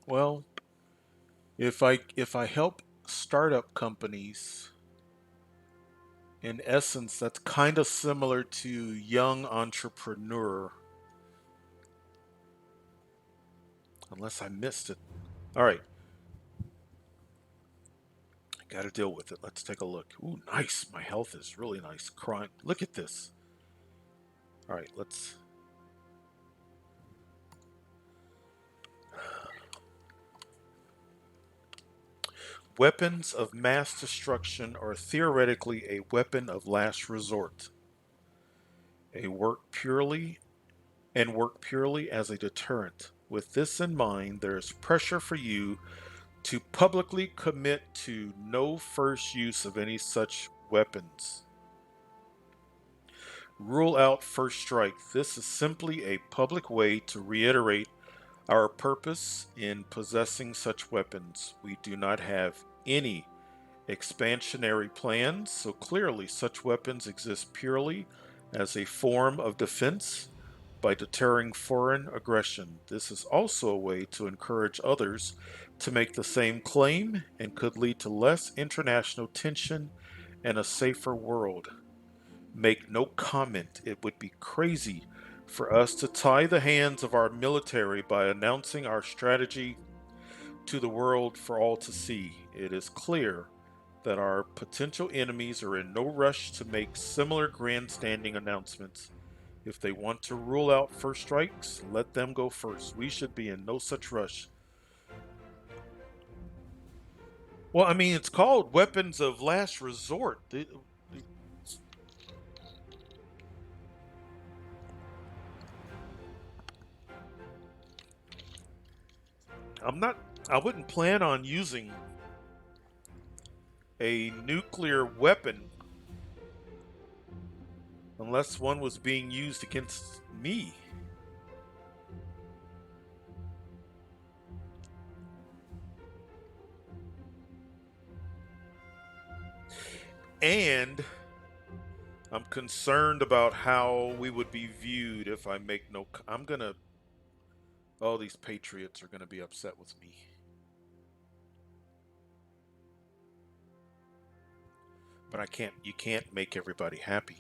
Well, if I help startup companies, in essence, that's kind of similar to young entrepreneur, unless I missed it. All right, got to deal with it. Let's take a look. Ooh, nice. My health is really nice. Crime. Look at this. All right, let's. Weapons of mass destruction are theoretically a weapon of last resort. A work purely as a deterrent. With this in mind, there is pressure for you to publicly commit to no first use of any such weapons. Rule out first strike. This is simply a public way to reiterate our purpose in possessing such weapons. We do not have any expansionary plans, so clearly such weapons exist purely as a form of defense by deterring foreign aggression. This is also a way to encourage others to make the same claim and could lead to less international tension and a safer world. Make no comment. It would be crazy for us to tie the hands of our military by announcing our strategy to the world for all to see. It is clear that our potential enemies are in no rush to make similar grandstanding announcements. If they want to rule out first strikes, let them go first. We should be in no such rush. Well, I mean, it's called weapons of last resort. I'm not, I wouldn't plan on using a nuclear weapon unless one was being used against me. And I'm concerned about how we would be viewed if I make no. I'm gonna. Oh, these patriots are gonna be upset with me. But I can't. You can't make everybody happy.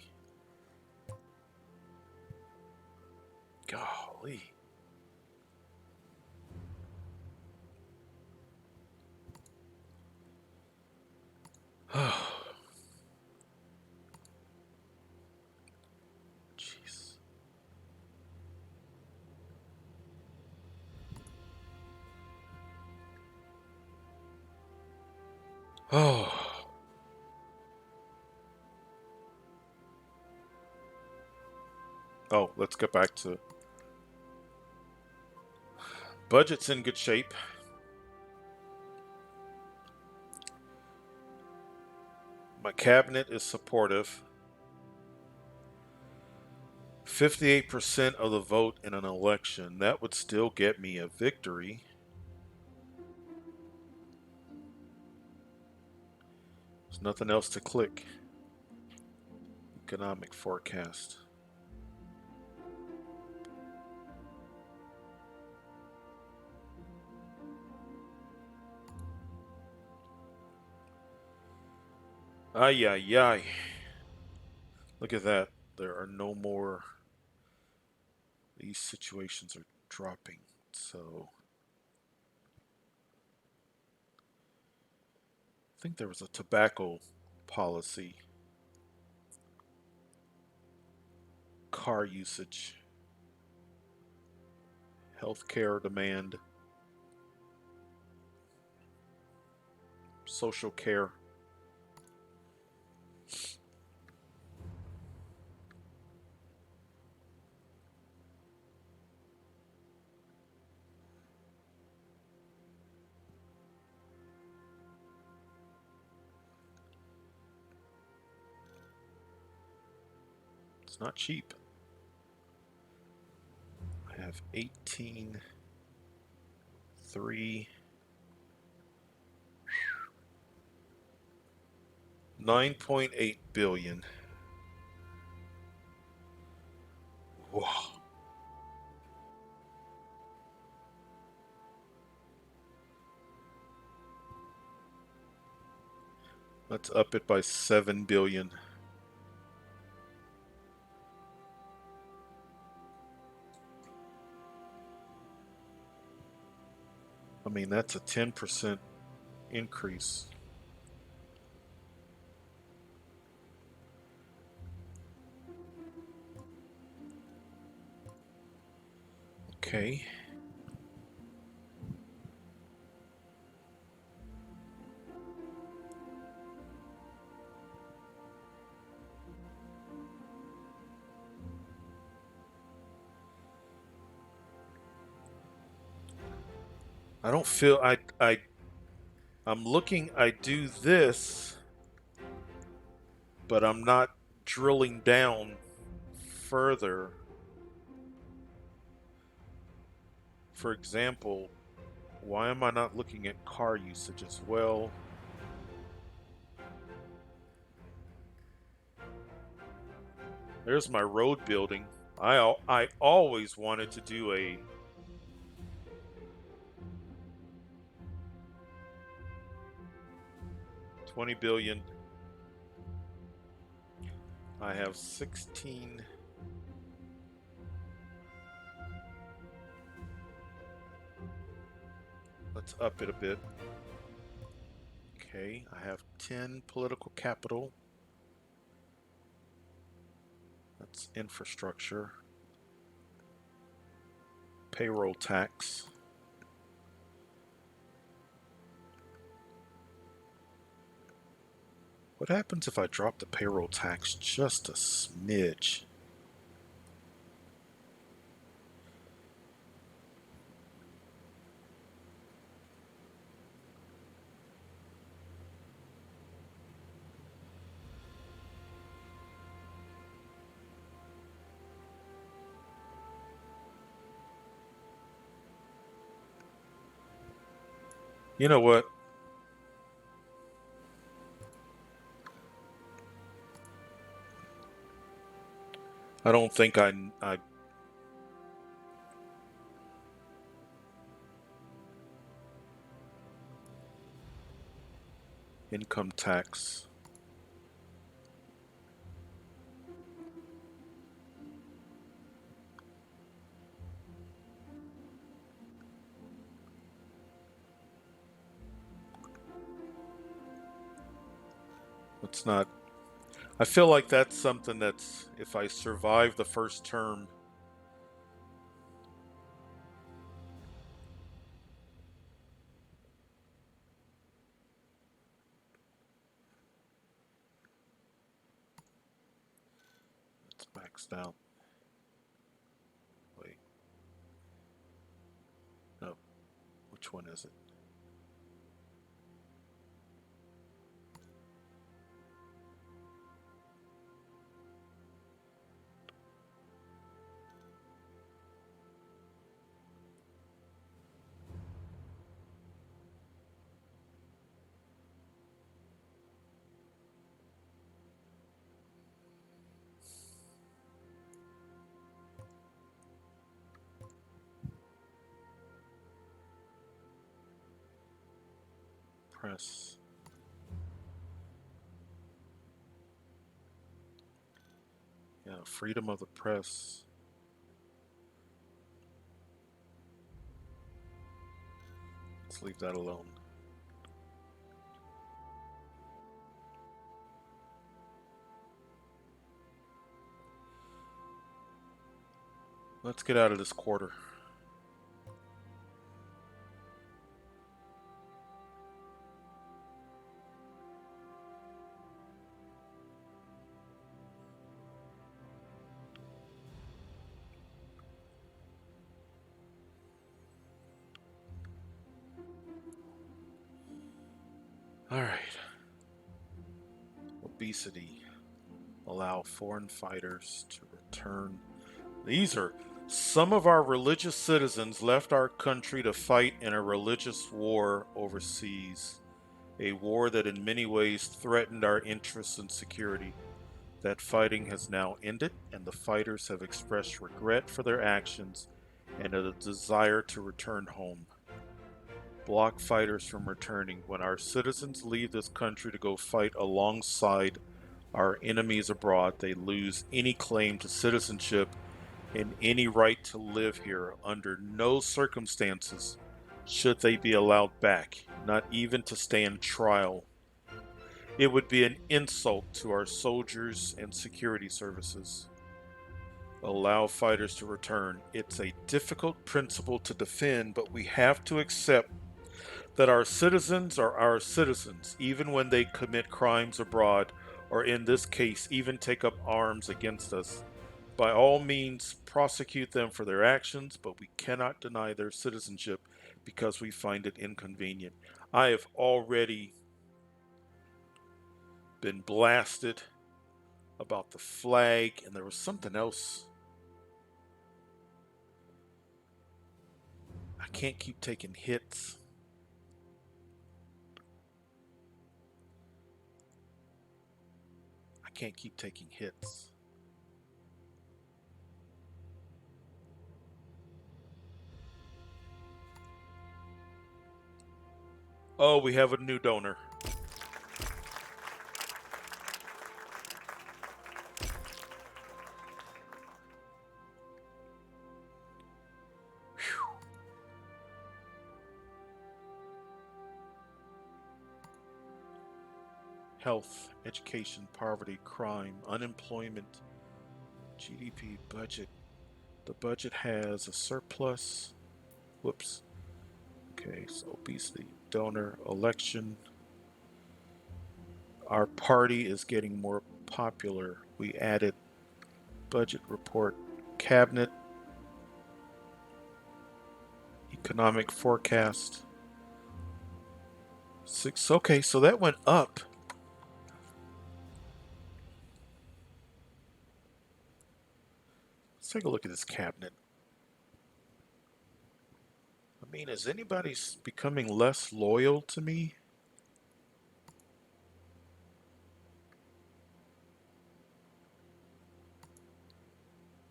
Golly. Oh, jeez. Oh. Oh, let's get back to budget's in good shape. My cabinet is supportive. 58% of the vote in an election. That would still get me a victory. There's nothing else to click. Economic forecast. Ay, ay, ay. Look at that. There are no more. These situations are dropping. So I think there was a tobacco policy, car usage, healthcare demand, social care. It's not cheap. I have 18, 3, 9.8 billion. Whoa. Let's up it by 7 billion. I mean, that's a 10% increase. Okay. I don't feel I'm looking, I do this, but I'm not drilling down further. For example, why am I not looking at car usage as well? There's my road building. I always wanted to do a 20 billion. I have 16. Let's up it a bit. Okay, I have 10 political capital. That's infrastructure. Payroll tax. What happens if I drop the payroll tax just a smidge? You know what? I don't think I income tax. Let's not. I feel like that's something that's, if I survive the first term, it's maxed out. Wait, no. Which one is it? Press. Yeah, freedom of the press. Let's leave that alone. Let's get out of this quarter. All right. Obesity. Allow foreign fighters to return. These are some of our religious citizens left our country to fight in a religious war overseas, a war that in many ways threatened our interests and security. That fighting has now ended, and the fighters have expressed regret for their actions and a desire to return home. block fighters from returning. When our citizens leave this country to go fight alongside our enemies abroad, they lose any claim to citizenship and any right to live here. Under no circumstances should they be allowed back, not even to stand trial. It would be an insult to our soldiers and security services. Allow fighters to return. It's a difficult principle to defend, but we have to accept that our citizens are our citizens, even when they commit crimes abroad, or in this case, even take up arms against us. By all means, prosecute them for their actions, but we cannot deny their citizenship because we find it inconvenient. I have already been blasted about the flag, and there was something else. I can't keep taking hits. I can't keep taking hits. Oh, we have a new donor. Whew. Health, education, poverty, crime, unemployment, GDP, budget. The budget has a surplus. Whoops. Okay, so obesity, donor, election. Our party is getting more popular. We added budget report, cabinet, economic forecast. Six. Okay, so that went up. Let's take a look at this cabinet. I mean, is anybody becoming less loyal to me?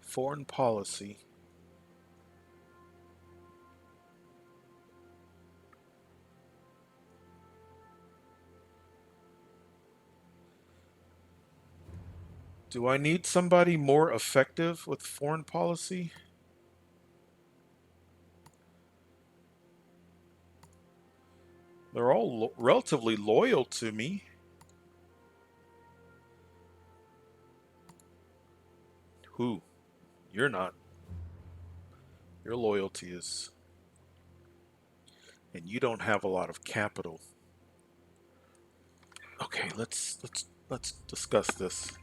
Foreign policy. Do I need somebody more effective with foreign policy? They're all relatively loyal to me. Who? You're not. Your loyalty is, and you don't have a lot of capital. Okay, let's discuss this.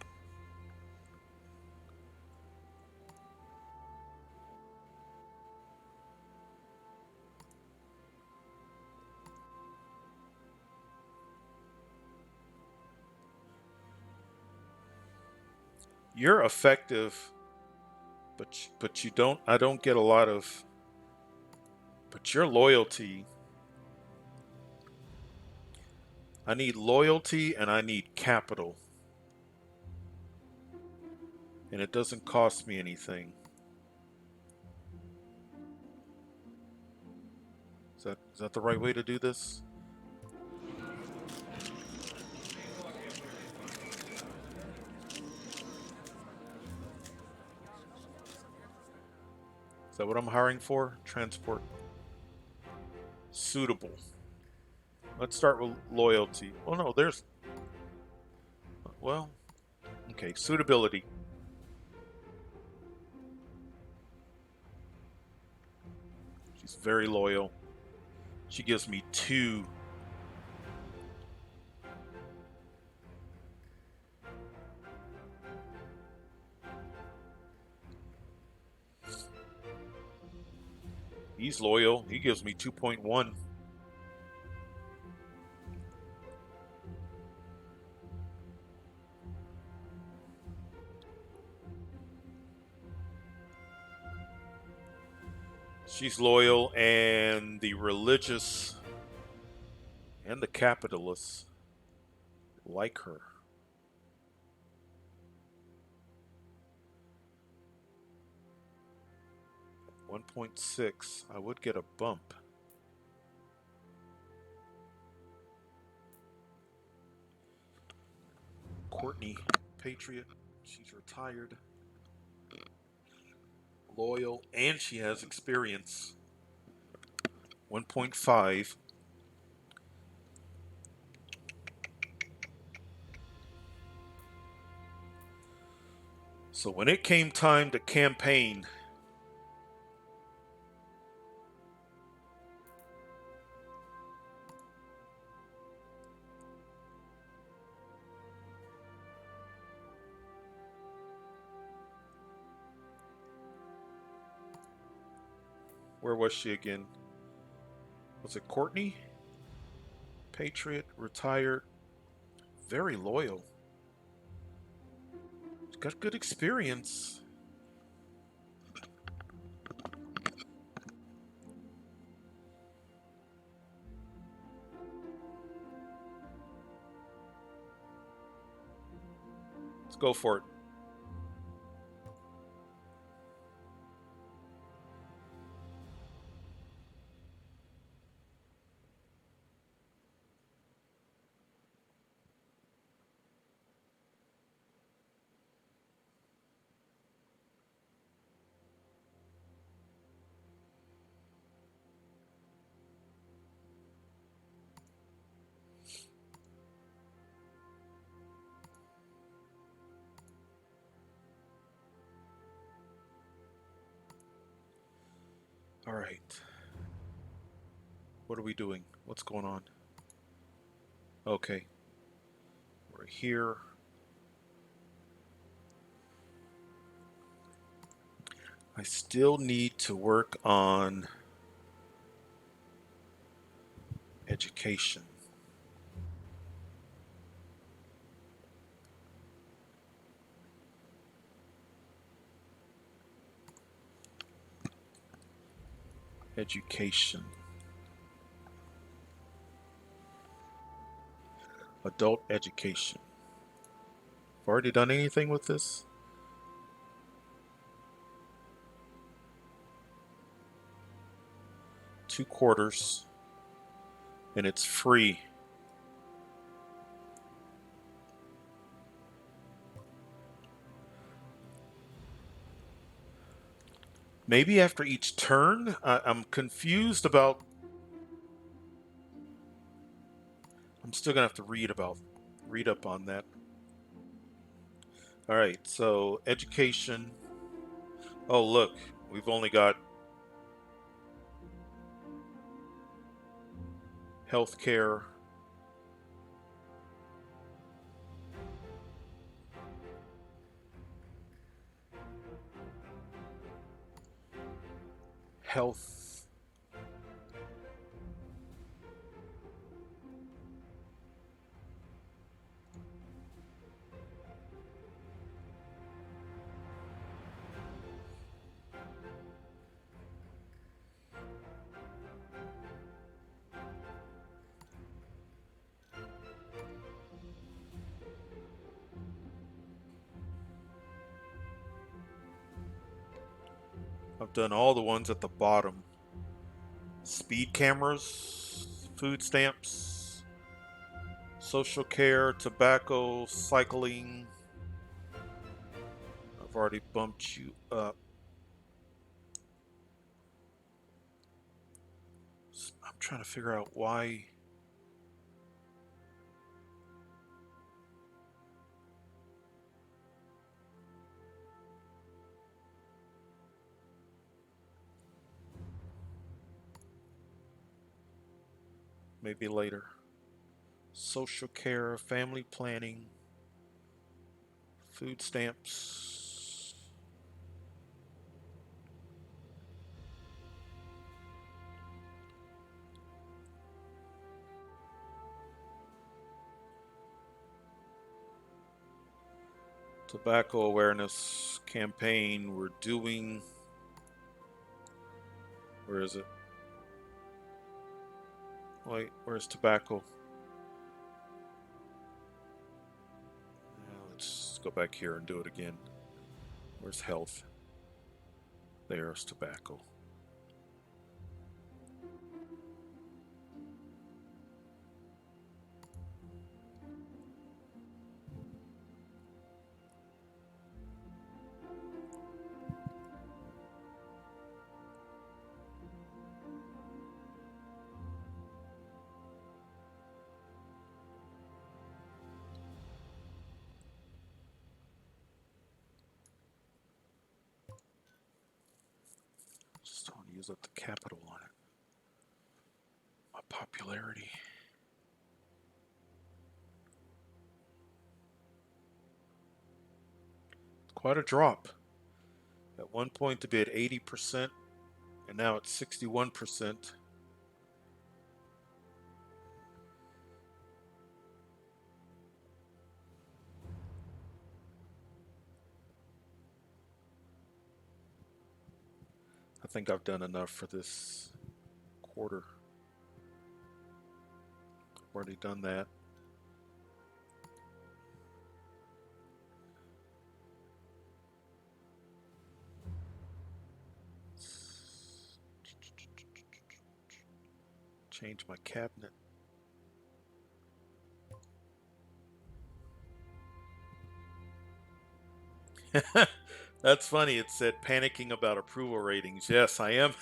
You're effective, but you don't. I don't get a lot of. But your loyalty. I need loyalty and I need capital, and it doesn't cost me anything. Is that the right way to do this? Is that what I'm hiring for? Transport. Suitable. Let's start with loyalty. Oh no, there's. Well, okay. Suitability. She's very loyal. She gives me two. He's loyal. He gives me 2.1. She's loyal, and the religious and the capitalists like her. 1.6. I would get a bump. Courtney, patriot. She's retired, loyal, and she has experience. 1.5. So when it came time to campaign, where was she again? Was it Courtney? Patriot, retired, very loyal. She's got good experience. Let's go for it. All right. What are we doing? What's going on? Okay. We're here. I still need to work on education. Education. Adult education. I've already done anything with this? 2 quarters. And it's free. Maybe after each turn? I'm confused about. I'm still gonna have to read up on that. All right, so education. Oh, look, we've only got healthcare, health. I've done all the ones at the bottom. Speed cameras, food stamps, social care, tobacco, cycling. I've already bumped you up. I'm trying to figure out why. Maybe later. Social care, family planning, food stamps. Tobacco awareness campaign. We're doing. Where is it? Wait, where's tobacco? Let's go back here and do it again. Where's health? There's tobacco. shows up the capital on it. My popularity. Quite a drop. At one point to be at 80%, and now it's 61%. I think I've done enough for this quarter. I've already done that. Change my cabinet. That's funny. It said panicking about approval ratings. Yes, I am.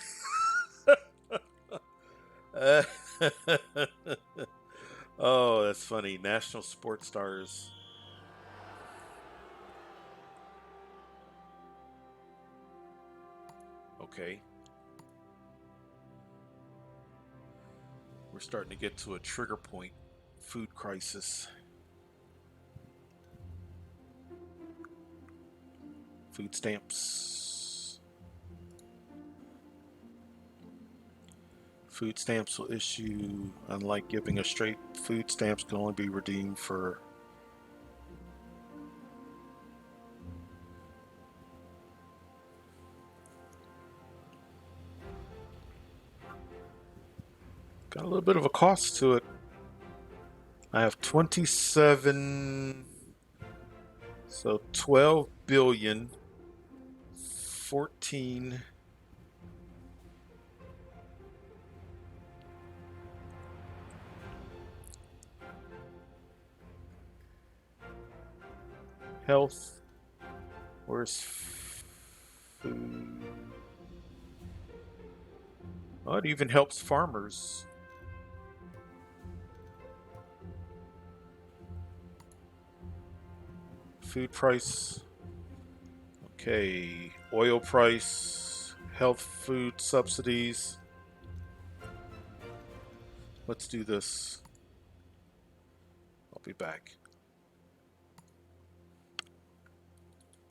Oh, that's funny. National sports stars. Okay. We're starting to get to a trigger point. Food crisis. Food stamps. Food stamps will issue, unlike giving a straight, food stamps can only be redeemed for got a little bit of a cost to it. I have 27, so 12 billion, 14. Health. Where's food? Oh, it even helps farmers. Food price. Okay. Oil price. Health food subsidies. Let's do this. I'll be back.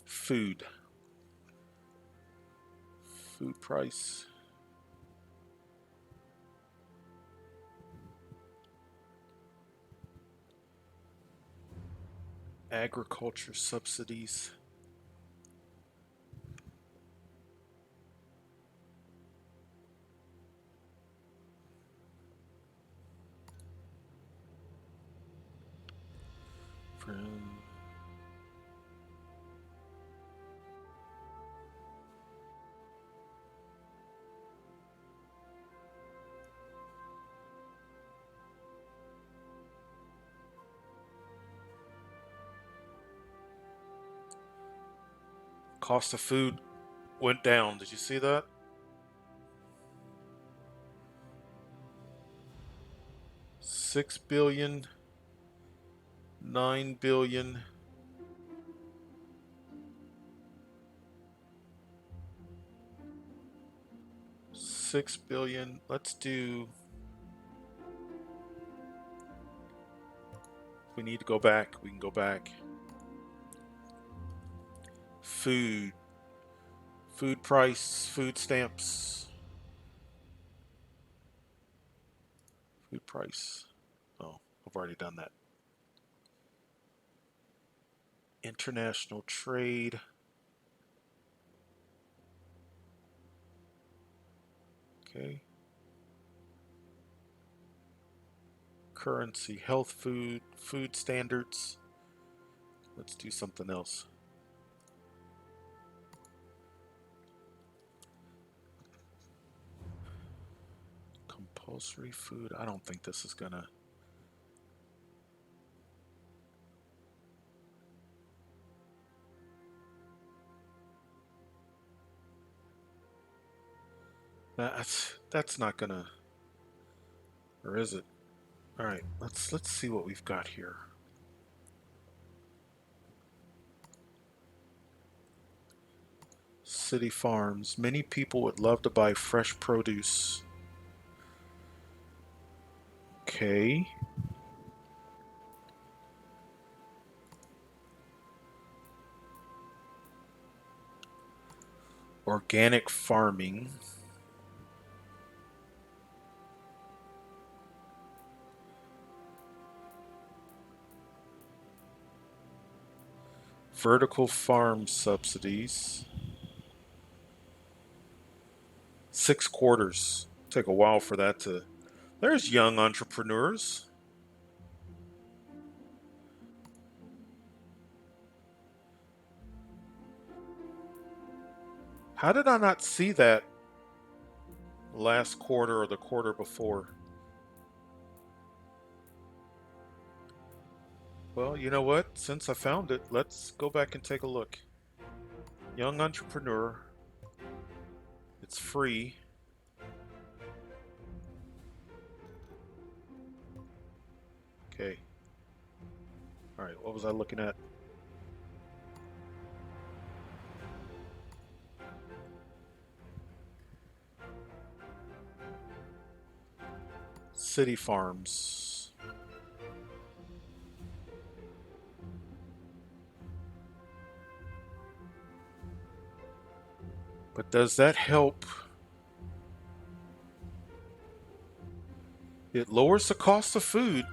Food. Food price. Agriculture subsidies. From cost of food went down. Did you see that? 6 billion, 9 billion. 6 billion. Let's do. If we need to go back, we can go back. Food. Food price. Food stamps. Food price. Oh, I've already done that. International trade. Okay. Currency, health food, food standards. Let's do something else. Compulsory food. I don't think this is gonna. That's not gonna. Or is it? All right. Let's see what we've got here. City farms. Many people would love to buy fresh produce. Okay. Organic farming. Vertical farm subsidies. 6 quarters. Take a while for that to. There's young entrepreneurs. How did I not see that last quarter or the quarter before? Well, you know what? Since I found it, let's go back and take a look. Young entrepreneur. It's free. Okay. All right. What was I looking at? City farms. But does that help? It lowers the cost of food.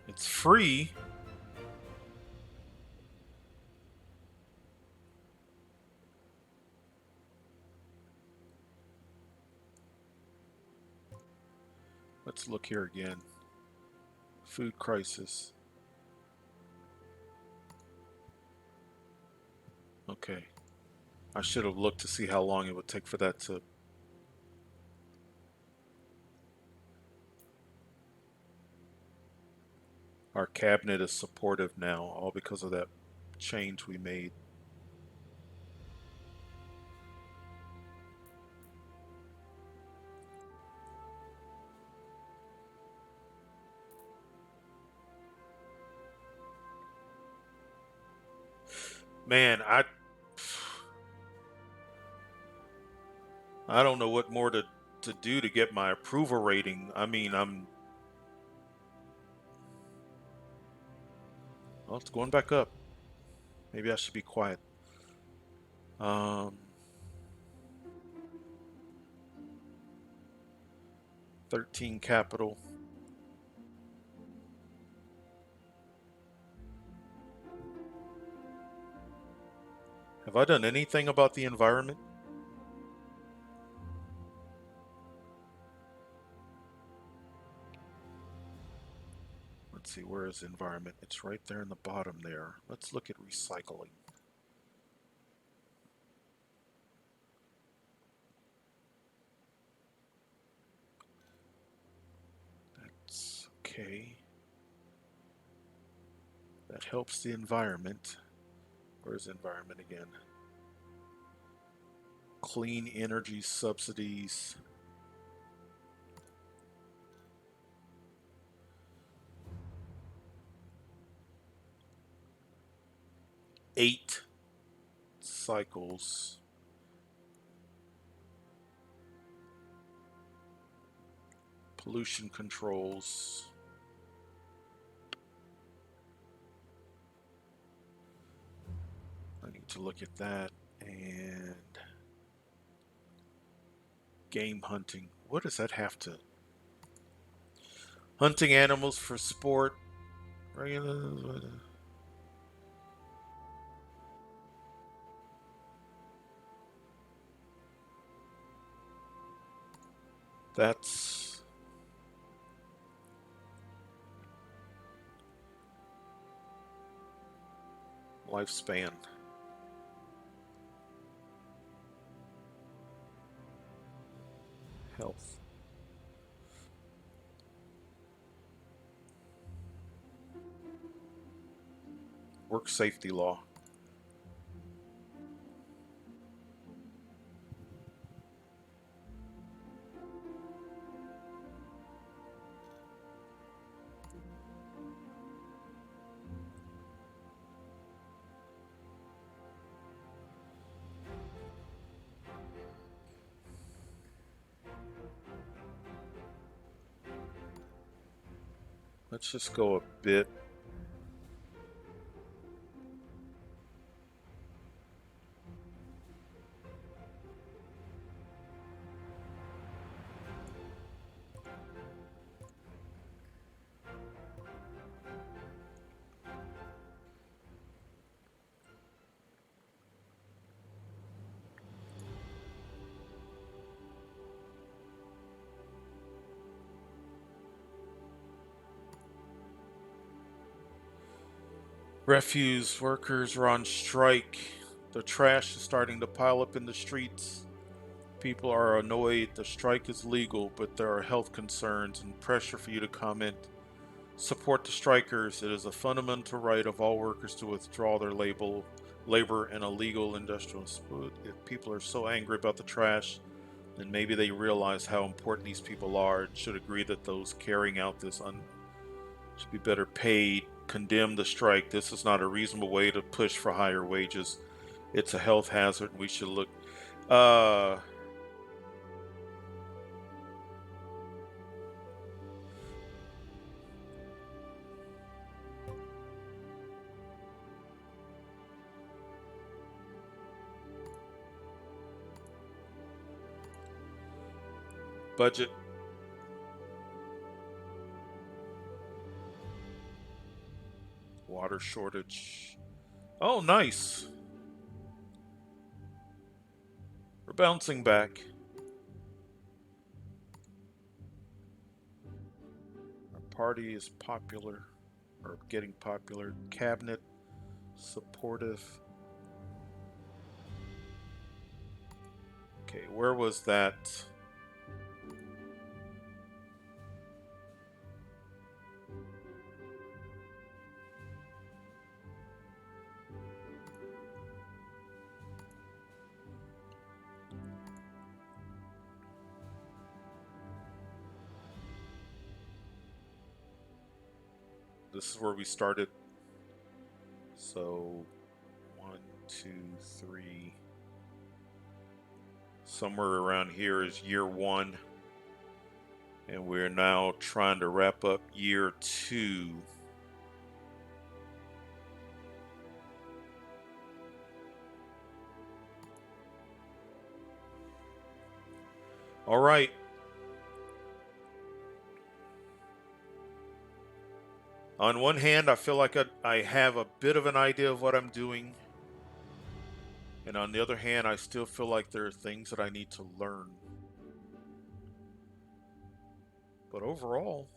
It's free. Let's look here again. Food crisis. Okay. I should have looked to see how long it would take for that to. Our cabinet is supportive now, all because of that change we made. Man, I don't know what more to do to get my approval rating. I mean, well, it's going back up. Maybe I should be quiet. Um, 13 capital. Have I done anything about the environment? Let's see, where is environment? It's right there in the bottom there. Let's look at recycling. That's okay. That helps the environment. Where's the environment again? Clean energy subsidies. Eight cycles. Pollution controls. I need to look at that. And game hunting. What does that have to? Hunting animals for sport. Regular. That's lifespan. Health. Work safety law. Let's just go a bit. Refuse workers are on strike. The trash is starting to pile up in the streets. People are annoyed. The strike is legal, but there are health concerns and pressure for you to comment. Support the strikers. It is a fundamental right of all workers to withdraw their labor in a legal industrial dispute. If people are so angry about the trash, then maybe they realize how important these people are and should agree that those carrying out this should be better paid. Condemn the strike. This is not a reasonable way to push for higher wages. It's a health hazard, and we should look. Uh, budget. Water shortage. Oh, nice. We're bouncing back. Our party is popular, or getting popular. Cabinet, supportive. Okay, where was that? This is where we started. So, 1, 2, 3. Somewhere around here is year 1. And we're now trying to wrap up year 2. All right. On one hand, I feel like I have a bit of an idea of what I'm doing. And on the other hand, I still feel like there are things that I need to learn. But overall,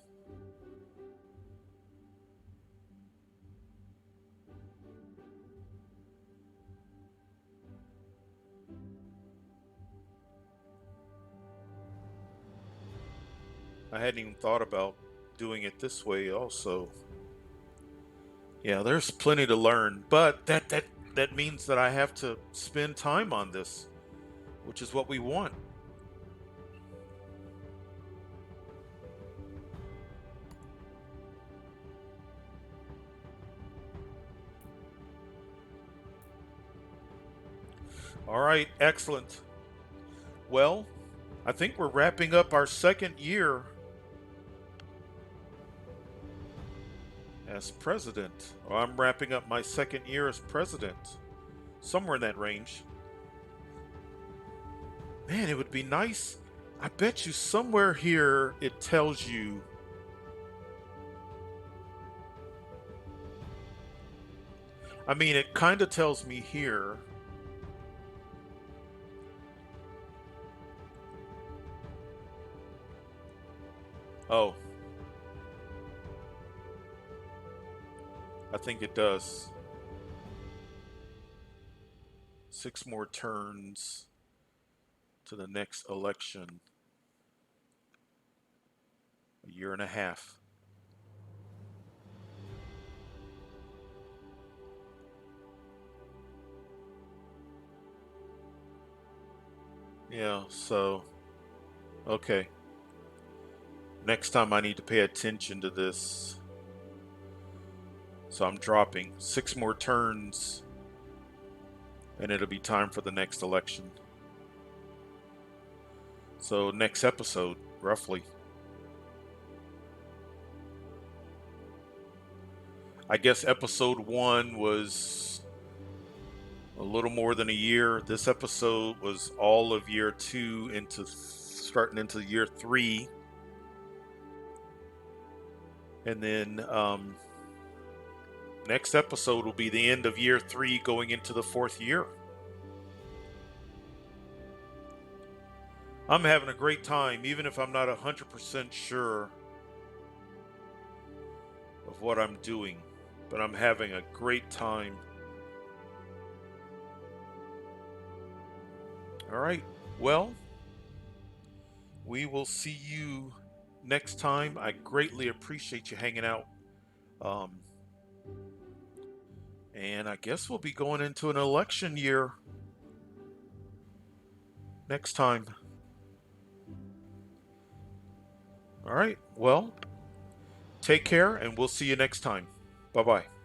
I hadn't even thought about doing it this way also. Yeah, there's plenty to learn, but that means that I have to spend time on this, which is what we want. All right, excellent. Well, I think we're wrapping up our second year as president. Or I'm wrapping up my second year as president. Somewhere in that range. Man, it would be nice. I bet you somewhere here it tells you. I mean, it kind of tells me here. Oh. I think it does. 6 more turns to the next election. A year and a half. Yeah, so, okay. Next time I need to pay attention to this. So I'm dropping 6 more turns, and it'll be time for the next election. So next episode, roughly. I guess episode one was a little more than a year. This episode was all of year two into starting into year three. And then next episode will be the end of year three going into the fourth year. I'm having a great time, even if I'm not 100% sure of what I'm doing, but I'm having a great time. All right. Well, we will see you next time. I greatly appreciate you hanging out. Um, and I guess we'll be going into an election year next time. All right. Well, take care and we'll see you next time. Bye bye.